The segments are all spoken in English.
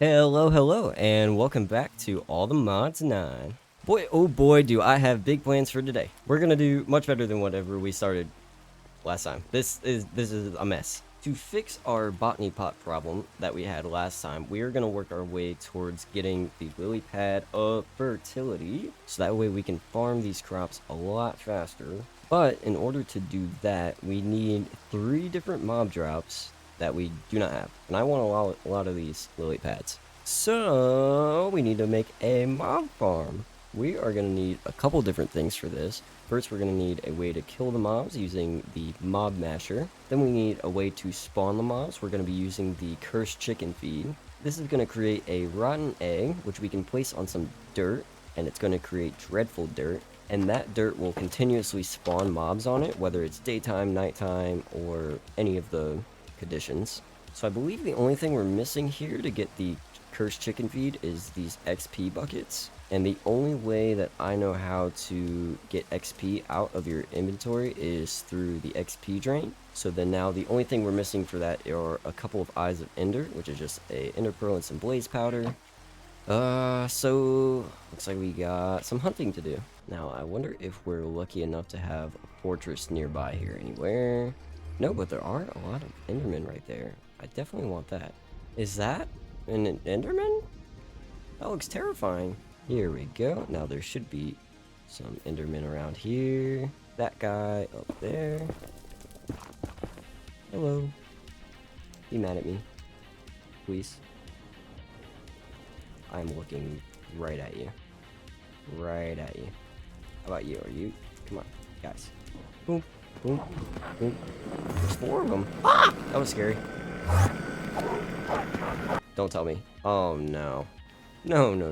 Hello, and welcome back to All the Mods 9. Boy, oh boy, do I have big plans for today. We're gonna do much better than whatever we started last time. This is a mess. To fix our botany pot problem that we had last time, we are gonna work our way towards getting the lily pad of fertility, so that way we can farm these crops a lot faster. But in order to do that, we need 3 different mob drops that we do not have. And I want a lot of these lily pads. So we need to make a mob farm. We are going to need a couple different things for this. First, we're going to need a way to kill the mobs using the mob masher. Then we need a way to spawn the mobs. We're going to be using the cursed chicken feed. This is going to create a rotten egg, which we can place on some dirt, and it's going to create dreadful dirt. And that dirt will continuously spawn mobs on it, whether it's daytime, nighttime, or any of the conditions. So I believe the only thing we're missing here to get the cursed chicken feed is these XP buckets. And the only way that I know how to get XP out of your inventory is through the XP drain. So then now the only thing we're missing for that are a couple of Eyes of Ender, which is just a Ender Pearl and some Blaze Powder. So looks like we got some hunting to do. Now I wonder if we're lucky enough to have a fortress nearby here anywhere. No, but there are a lot of Endermen right there. I definitely want that. Is that an Enderman? That looks terrifying. Here we go. Now there should be some Endermen around here. That guy up there. Hello. Be mad at me, please. I'm looking right at you. Right at you. How about you? Are you? Come on, guys. Boom. Boom. Boom. There's 4 of them. Ah! That was scary. Don't tell me. Oh, no. No. No.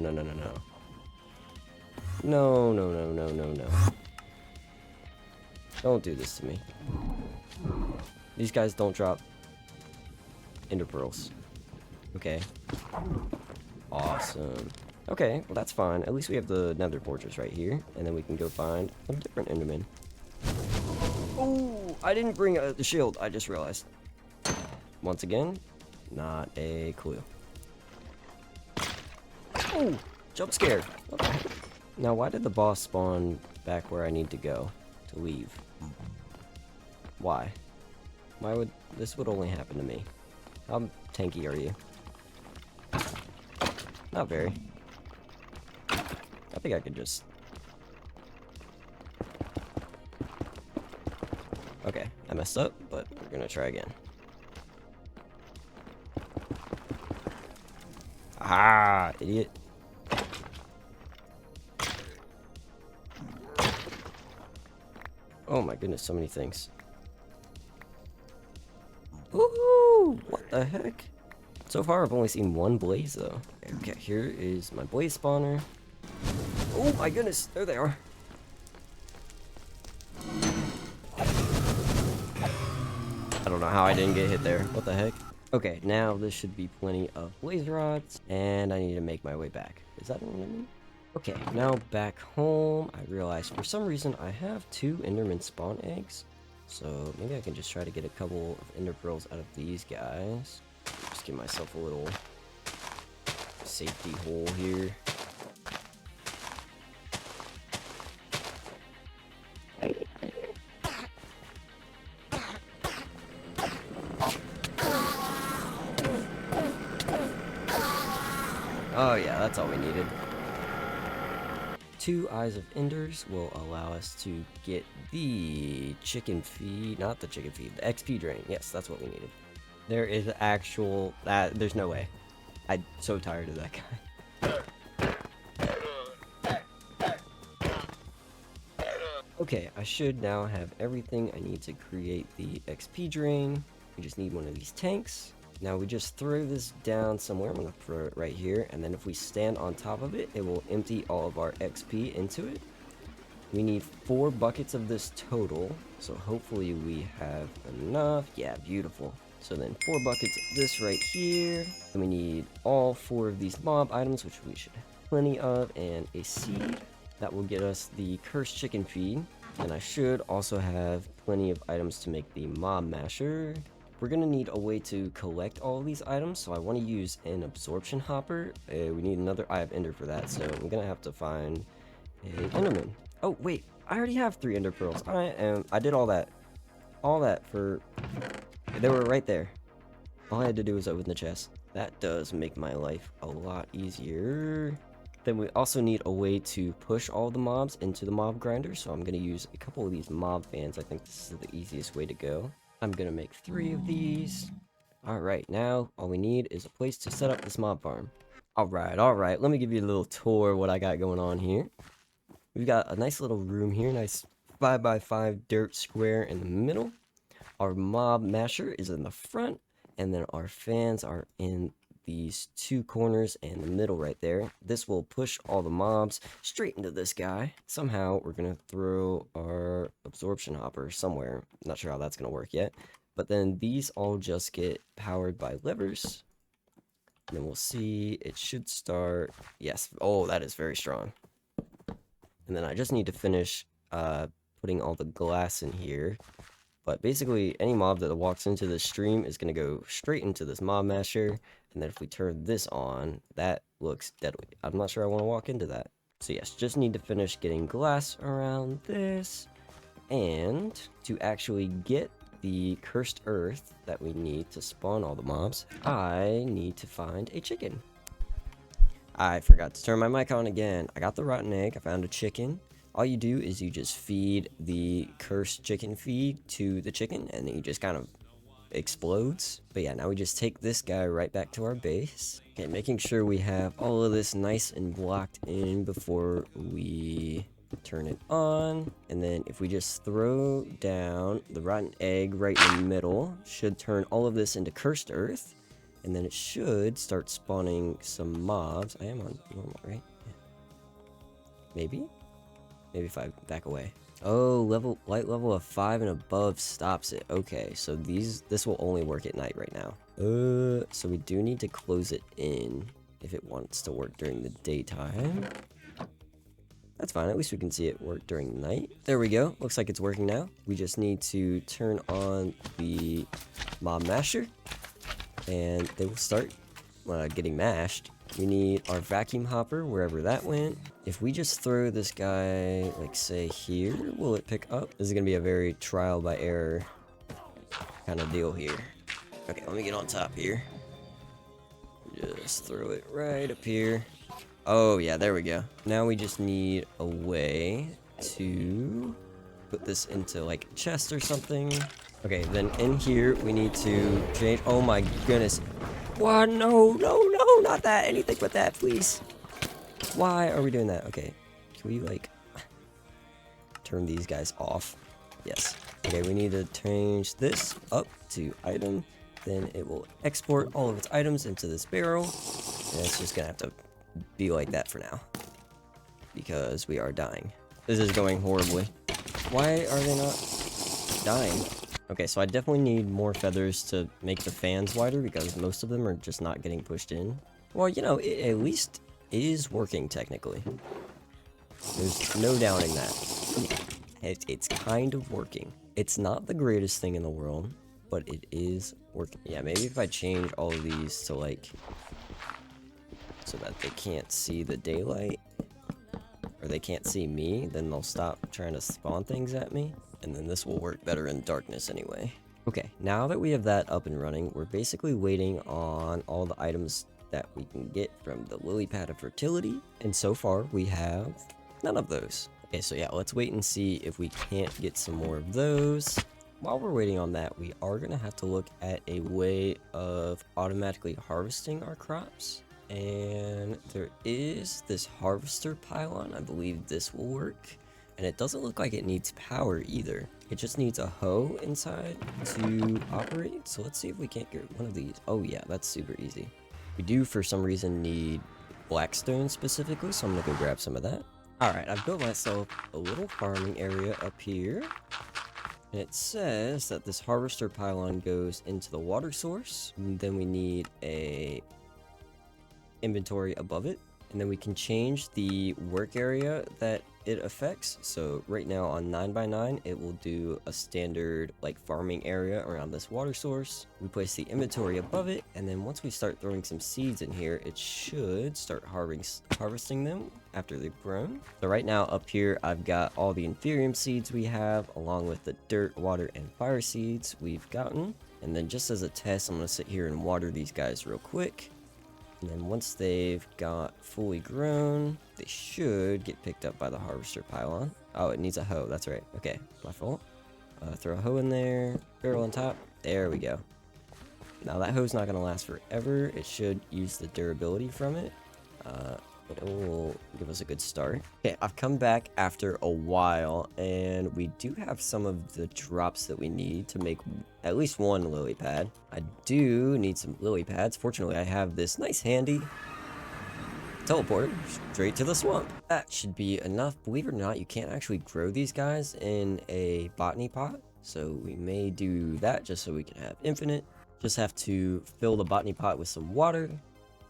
Don't do this to me. These guys don't drop Ender Pearls. Okay. Awesome. Okay, well that's fine. At least we have the Nether Fortress right here. And then we can go find some different Endermen. Oh, I didn't bring the shield. I just realized. Once again, not a clue. Oh, jump scare. Okay. Now, why did the boss spawn back where I need to go to leave? Why? Why would this would only happen to me? How tanky are you? Not very. I think I could just... Okay, I messed up, but we're gonna try again. Ah, idiot. Oh my goodness, so many things. Ooh, what the heck? So far, I've only seen 1 blaze, though. Okay, here is my blaze spawner. Oh my goodness, there they are. I don't know how I didn't get hit there. What the heck? Okay, now this should be plenty of blaze rods, and I need to make my way back. Is that an enemy? Okay, now back home, I realized for some reason I have 2 Enderman spawn eggs. So maybe I can just try to get a couple of Ender Pearls out of these guys. Just give myself a little safety hole here. Oh yeah, that's all we needed. 2 Eyes of Enders will allow us to get the chicken feed, not the chicken feed, the XP drain. Yes, that's what we needed. There is actual, there's no way. I'm so tired of that guy. Okay, I should now have everything I need to create the XP drain. We just need one of these tanks. Now we just throw this down somewhere. I'm going to throw it right here, and then if we stand on top of it, it will empty all of our XP into it. We need 4 buckets of this total, so hopefully we have enough. Yeah, beautiful. So then 4 buckets of this right here. And we need all 4 of these mob items, which we should have plenty of, and a seed. That will get us the cursed chicken feed. And I should also have plenty of items to make the mob masher. we're gonna need a way to collect all of these items, so I want to use an absorption hopper. We need another eye of ender for that, so I'm gonna have to find a Enderman. Oh wait, I already have 3 ender pearls. I did all that for, they were right there. All I had to do was open the chest. That does make my life a lot easier. Then we also need a way to push all the mobs into the mob grinder, so I'm gonna use a couple of these mob fans. I think this is the easiest way to go. I'm gonna make 3 of these. Alright, now all we need is a place to set up this mob farm. Alright, let me give you a little tour of what I got going on here. We've got a nice little room here, nice 5x5 dirt square in the middle. Our mob masher is in the front, and then our fans are in these 2 corners and the middle right there. This will push all the mobs straight into this guy. Somehow we're gonna throw our absorption hopper somewhere. Not sure how that's gonna work yet. But then these all just get powered by levers. And then we'll see, it should start. Yes, oh, that is very strong. And then I just need to finish putting all the glass in here. But basically, any mob that walks into this stream is going to go straight into this mob masher. And then if we turn this on, that looks deadly. I'm not sure I want to walk into that. So yes, just need to finish getting glass around this. And to actually get the cursed earth that we need to spawn all the mobs, I need to find a chicken. I forgot to turn my mic on again. I got the rotten egg. I found a chicken. All you do is you just feed the cursed chicken feed to the chicken, and then he just kind of explodes. But yeah, now we just take this guy right back to our base. Okay, making sure we have all of this nice and blocked in before we turn it on. And then if we just throw down the rotten egg right in the middle, should turn all of this into cursed earth. And then it should start spawning some mobs. I am on normal, right? Yeah. Maybe if I back away. Oh, light level of 5 and above stops it. Okay, so this will only work at night right now. So we do need to close it in if it wants to work during the daytime. That's fine, at least we can see it work during the night. There we go, looks like it's working now. We just need to turn on the mob masher, and they will start getting mashed. We need our vacuum hopper wherever that went. If we just throw this guy, like say here, will it pick up? This is gonna be a very trial by error kind of deal here. Okay, let me get on top here. Just throw it right up here. Oh yeah, there we go. Now we just need a way to put this into like a chest or something. Okay, then in here we need to change. Oh my goodness. What? No, not that. Anything but that, please. Why are we doing that? Okay, can we like turn these guys off? Yes. Okay, we need to change this up to item. Then it will export all of its items into this barrel. And it's just gonna have to be like that for now, because we are dying. This is going horribly. Why are they not dying? Okay, so I definitely need more feathers to make the fans wider, because most of them are just not getting pushed in. Well, you know, at least it is working technically. There's no doubting that. It's kind of working. It's not the greatest thing in the world, but it is working. Yeah, maybe if I change all of these to like, so that they can't see the daylight, or they can't see me, then they'll stop trying to spawn things at me, and then this will work better in darkness anyway. Okay, now that we have that up and running, we're basically waiting on all the items that we can get from the lily pad of fertility, and so far we have none of those. Okay, so yeah, let's wait and see if we can't get some more of those. While we're waiting on that, we are gonna have to look at a way of automatically harvesting our crops. And there is this harvester pylon. I believe this will work. And it doesn't look like it needs power either. It just needs a hoe inside to operate. So let's see if we can't get one of these. Oh yeah, that's super easy. We do for some reason need blackstone specifically, so I'm gonna go grab some of that. Alright, I've built myself a little farming area up here. And it says that this harvester pylon goes into the water source. And then we need a inventory above it, and then we can change the work area that it affects. So right now on 9x9, it will do a standard like farming area around this water source. We place the inventory above it, and then once we start throwing some seeds in here, it should start harvesting them after they've grown. So right now up here, I've got all the inferium seeds we have, along with the dirt, water, and fire seeds we've gotten. And then just as a test, I'm going to sit here and water these guys real quick. And then once they've got fully grown, they should get picked up by the harvester pylon. Oh, it needs a hoe. That's right. Okay, my fault. Throw a hoe in there. Barrel on top. There we go. Now that hoe's not going to last forever. It should use the durability from it. But it will give us a good start. Okay, I've come back after a while, and we do have some of the drops that we need to make at least one lily pad. I do need some lily pads. Fortunately, I have this nice handy teleporter straight to the swamp. That should be enough. Believe it or not, you can't actually grow these guys in a botany pot. So we may do that just so we can have infinite. Just have to fill the botany pot with some water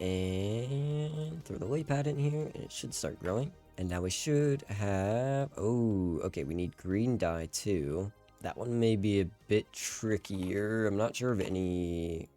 and throw the lily pad in here, and it should start growing. And now we should have, oh, okay, we need green dye too. That one may be a bit trickier. I'm not sure of any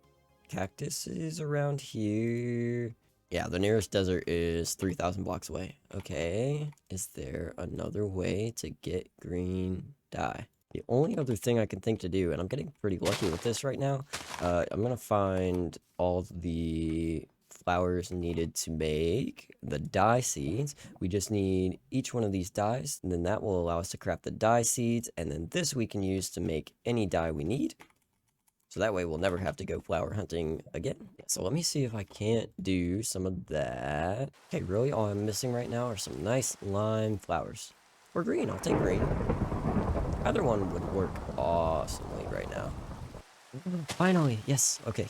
cactuses around here. Yeah, the nearest desert is 3,000 blocks away. Okay, is there another way to get green dye? The only other thing I can think to do, and I'm getting pretty lucky with this right now, I'm gonna find all the flowers needed to make the dye seeds. We just need each one of these dyes, and then that will allow us to craft the dye seeds, and then this we can use to make any dye we need. So that way we'll never have to go flower hunting again. So let me see if I can't do some of that. Okay, really all I'm missing right now are some nice lime flowers. Or green, I'll take green. Either one would work awesomely right now. Finally, yes, okay.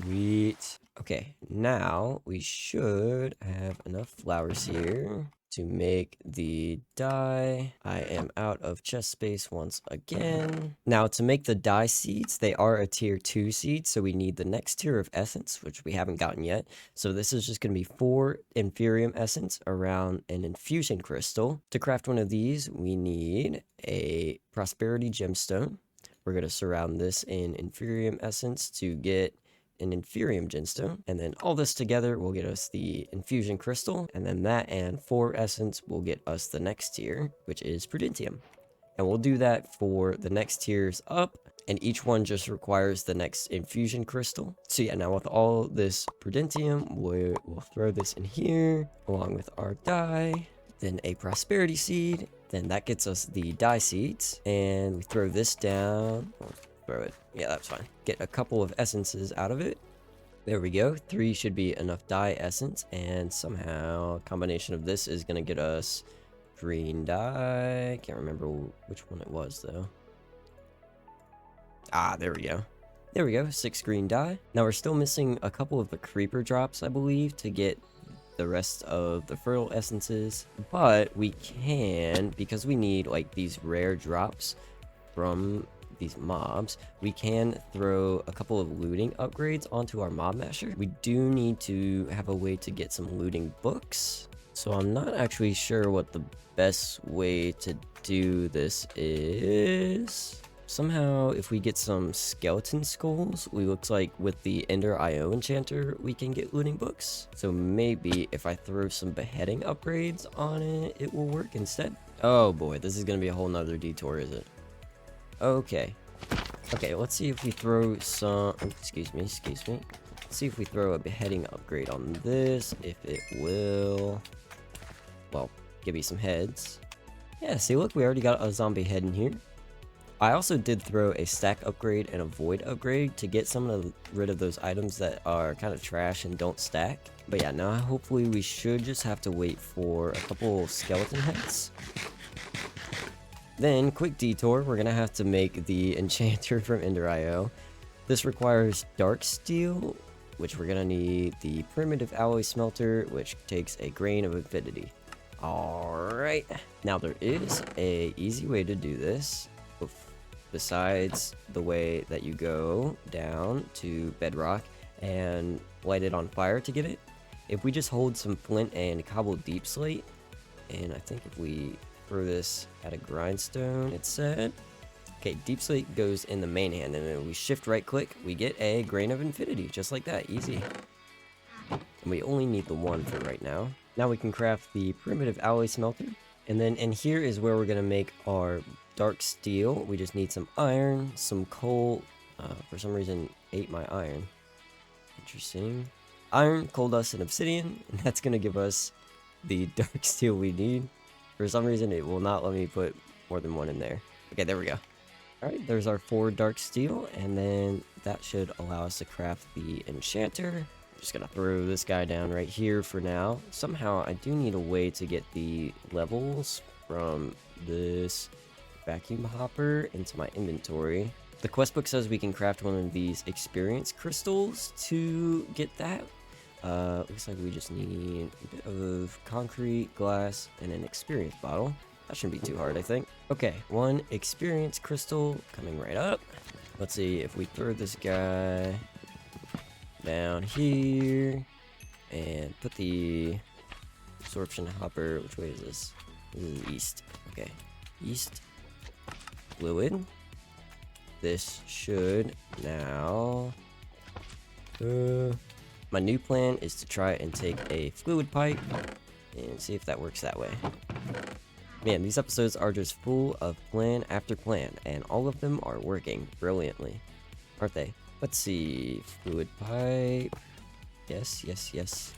Sweet. Okay, now we should have enough flowers here to make the dye. I am out of chest space once again. Now to make the dye seeds, they are a tier 2 seed, so we need the next tier of essence, which we haven't gotten yet. So this is just going to be 4 inferium essence around an infusion crystal. To craft one of these, we need a prosperity gemstone. We're going to surround this in inferium essence to get an inferium gemstone, and then all this together will get us the infusion crystal, and then that and 4 essence will get us the next tier, which is prudentium. And we'll do that for the next tiers up, and each one just requires the next infusion crystal. So yeah, now with all this prudentium, we'll throw this in here along with our dye, then a prosperity seed, then that gets us the dye seeds, and we throw this down. Throw it. Yeah, that's fine. Get a couple of essences out of it. There we go. 3 should be enough dye essence, and somehow a combination of this is going to get us green dye. Can't remember which one it was, though. Ah, there we go. There we go. 6 green dye. Now we're still missing a couple of the creeper drops, I believe, to get the rest of the fertile essences, but we can, because we need like these rare drops from these mobs, we can throw a couple of looting upgrades onto our mob masher. We do need to have a way to get some looting books, so I'm not actually sure what the best way to do this is. Somehow if we get some skeleton skulls, we looks like with the Ender IO Enchanter we can get looting books. So maybe if I throw some beheading upgrades on it, it will work instead. Oh boy, this is gonna be a whole nother detour, is it? Okay, let's see if we throw some, excuse me. Let's see if we throw a beheading upgrade on this, if it will, well, give me some heads. Yeah, see, look, we already got a zombie head in here. I also did throw a stack upgrade and a void upgrade to get rid of those items that are kind of trash and don't stack. But yeah, now hopefully we should just have to wait for a couple skeleton heads. Then, quick detour, we're going to have to make the Enchanter from Ender IO. This requires dark steel, which we're going to need the primitive alloy smelter, which takes a grain of infinity. Alright, now there is a easy way to do this, besides the way that you go down to bedrock and light it on fire to get it. If we just hold some flint and cobbled deep slate, And I think if we throw this at a grindstone, it said. Okay, deep slate goes in the main hand, and then we shift right click, we get a grain of infinity, just like that, easy. And we only need the one for right now. Now we can craft the primitive alloy smelter. And then in here is where we're gonna make our dark steel. We just need some iron, some coal. For some reason, ate my iron. Interesting. Iron, coal dust, and obsidian, and that's gonna give us the dark steel we need. For some reason, it will not let me put more than one in there. Okay, there we go. Alright, there's our 4 dark steel, and then that should allow us to craft the Enchanter. I'm just gonna throw this guy down right here for now. Somehow, I do need a way to get the levels from this vacuum hopper into my inventory. The quest book says we can craft one of these experience crystals to get that. Looks like we just need a bit of concrete, glass, and an experience bottle. That shouldn't be too hard, I think. Okay, 1 experience crystal coming right up. Let's see if we throw this guy down here and put the absorption hopper. Which way is this? Ooh, east. Okay, east. Fluid. This should now. My new plan is to try and take a fluid pipe and see if that works that way. Man, these episodes are just full of plan after plan, and all of them are working brilliantly, aren't they? Let's see. Fluid pipe. Yes, yes, yes.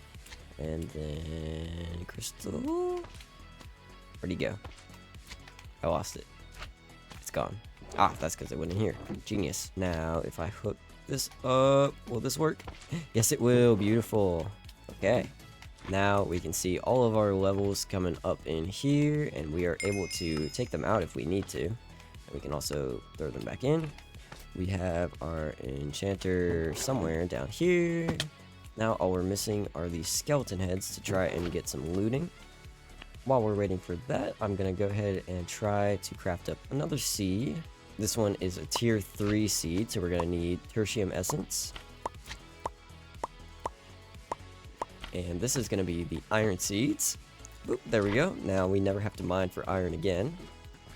And then crystal. Where'd he go? I lost it. It's gone. Ah, that's because it went in here. Genius. Now, if I hook this up, will this work? Yes, it will. Beautiful. Okay. Now we can see all of our levels coming up in here, and we are able to take them out if we need to. And we can also throw them back in. We have our Enchanter somewhere down here. Now all we're missing are these skeleton heads to try and get some looting. While we're waiting for that, I'm going to go ahead and try to craft up another seed. This one is a tier 3 seed, so we're going to need tertium essence. And this is going to be the iron seeds. Boop, there we go. Now we never have to mine for iron again.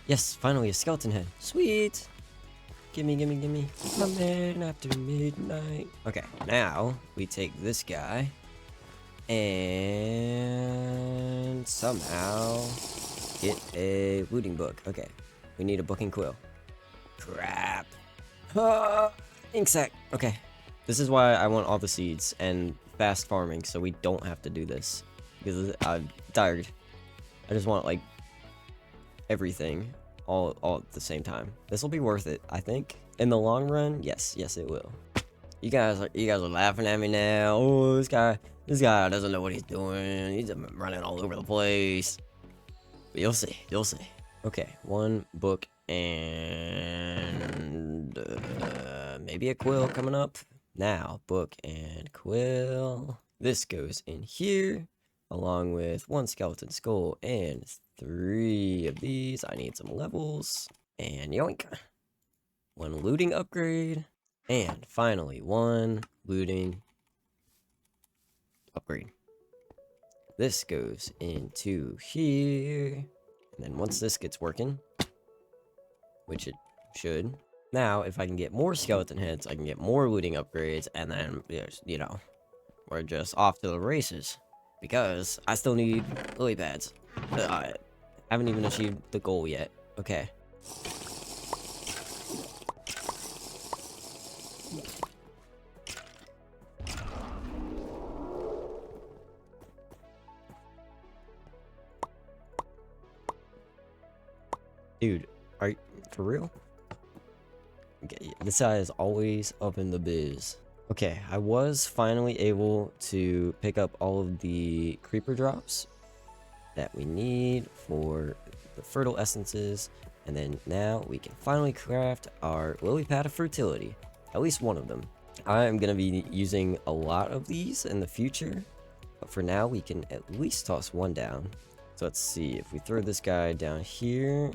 Yes, finally a skeleton head. Sweet. Gimme, gimme, gimme. My man after midnight. Okay, now we take this guy and somehow get a looting book. Okay, we need a book and quill. Crap. Ink sac. Okay, this is why I want all the seeds and fast farming, so we don't have to do this, because I'm tired. I just want like everything all at the same time. This will be worth it, I think, in the long run. Yes, it will. You guys are laughing at me now. Oh, this guy doesn't know what he's doing. He's running all over the place. But you'll see. Okay, 1 book and maybe a quill coming up. Now, book and quill. This goes in here, along with 1 skeleton skull and 3 of these. I need some levels. And yoink. 1 looting upgrade. And finally, 1 looting upgrade. This goes into here. And then once this gets working, which it should. Now, if I can get more skeleton heads, I can get more looting upgrades, and then, you know, we're just off to the races. Because I still need lily pads. I haven't even achieved the goal yet. Okay. Dude, are you for real? Okay, this guy is always up in the biz. Okay, I was finally able to pick up all of the creeper drops that we need for the fertile essences, and then now we can finally craft our lily pad of fertility, at least 1 of them. I am going to be using a lot of these in the future, but for now we can at least toss 1 down. So let's see, if we throw this guy down here,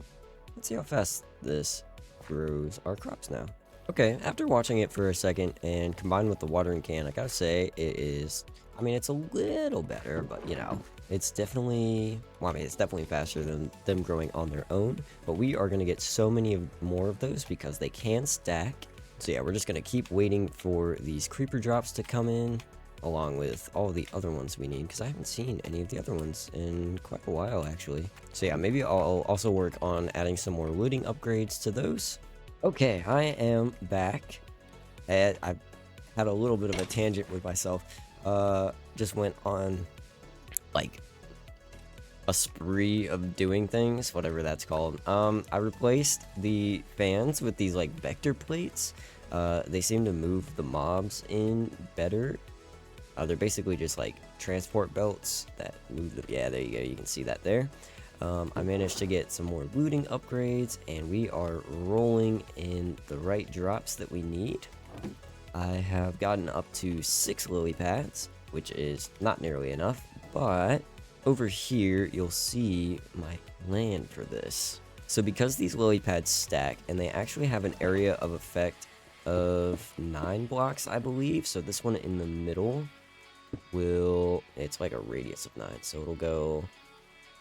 let's see how fast this grows our crops now. Okay, after watching it for a second and combined with the watering can, I gotta say it is, I mean, it's a little better, but you know, It's definitely, well, I mean, it's definitely faster than them growing on their own, but we are going to get so many more of those because they can stack. So yeah, we're just going to keep waiting for these creeper drops to come in, along with all the other ones we need, because I haven't seen any of the other ones in quite a while, actually. So yeah, maybe I'll also work on adding some more looting upgrades to those. Okay, I am back. I had a little bit of a tangent with myself. Just went on like a spree of doing things, whatever that's called. I replaced the fans with these like vector plates. They seem to move the mobs in better. They're basically just like transport belts that move the, yeah, there you go, you can see that there. I managed to get some more looting upgrades, and we are rolling in the right drops that we need. I have gotten up to 6 lily pads, which is not nearly enough, but over here you'll see my plan for this. So because these lily pads stack, and they actually have an area of effect of 9 blocks, I believe, so this one in the middle will, it's like a radius of 9, so it'll go,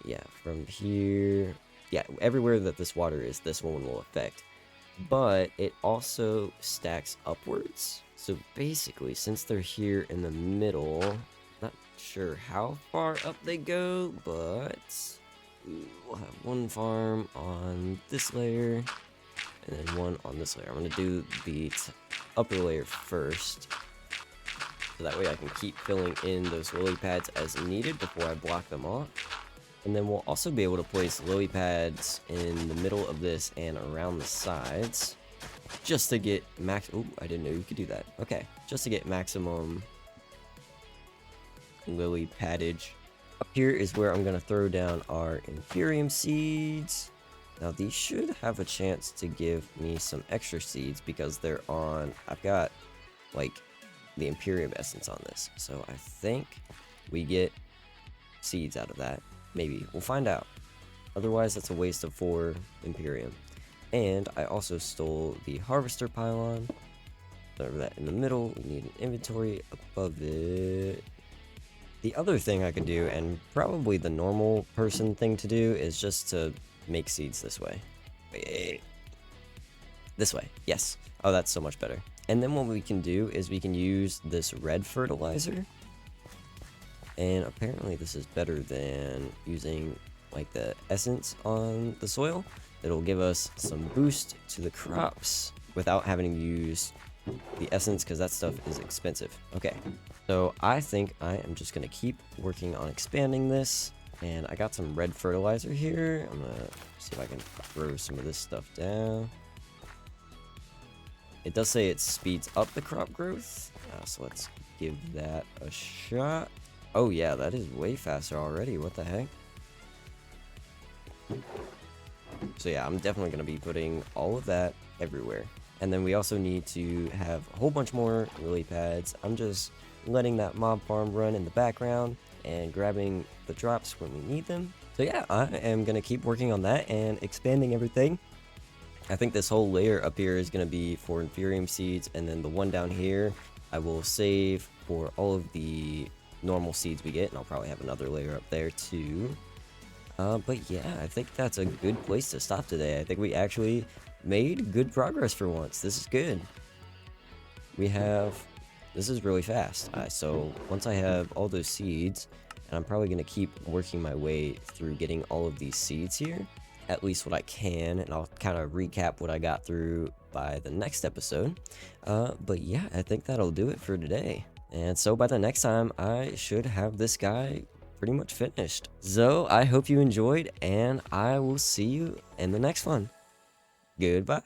yeah, from here, yeah, everywhere that this water is, this one will affect. But it also stacks upwards. So basically, since they're here in the middle, not sure how far up they go, but we'll have one farm on this layer and then one on this layer. I'm going to do the upper layer first, so that way I can keep filling in those lily pads as needed before I block them off. And then we'll also be able to place lily pads in the middle of this and around the sides, just to get max. Oh, I didn't know you could do that. Okay, just to get maximum lily paddage. Up here is where I'm gonna throw down our Inferium seeds. Now these should have a chance to give me some extra seeds because they're on. I've got like the Imperium essence on this, so I think we get seeds out of that. Maybe. We'll find out. Otherwise, that's a waste of 4 Imperium. And I also stole the Harvester Pylon. Throw that in the middle. We need an inventory above it. The other thing I could do, and probably the normal person thing to do, is just to make seeds this way. Wait. This way. Yes. Oh, that's so much better. And then what we can do is we can use this red fertilizer. And apparently this is better than using like the essence on the soil. It'll give us some boost to the crops without having to use the essence, because that stuff is expensive. Okay, so I think I am just going to keep working on expanding this. And I got some red fertilizer here. I'm going to see if I can throw some of this stuff down. It does say it speeds up the crop growth. So let's give that a shot. Oh yeah, that is way faster already. What the heck? So yeah, I'm definitely going to be putting all of that everywhere. And then we also need to have a whole bunch more lily pads. I'm just letting that mob farm run in the background and grabbing the drops when we need them. So yeah, I am going to keep working on that and expanding everything. I think this whole layer up here is going to be for Inferium seeds, and then the one down here I will save for all of the normal seeds we get, and I'll probably have another layer up there too. But yeah, I think that's a good place to stop today. I think we actually made good progress for once. This is good. This is really fast. So once I have all those seeds, and I'm probably going to keep working my way through getting all of these seeds here, at least what I can, and I'll kind of recap what I got through by the next episode. But yeah, I think that'll do it for today. And so by the next time, I should have this guy pretty much finished. So I hope you enjoyed, and I will see you in the next one. Goodbye.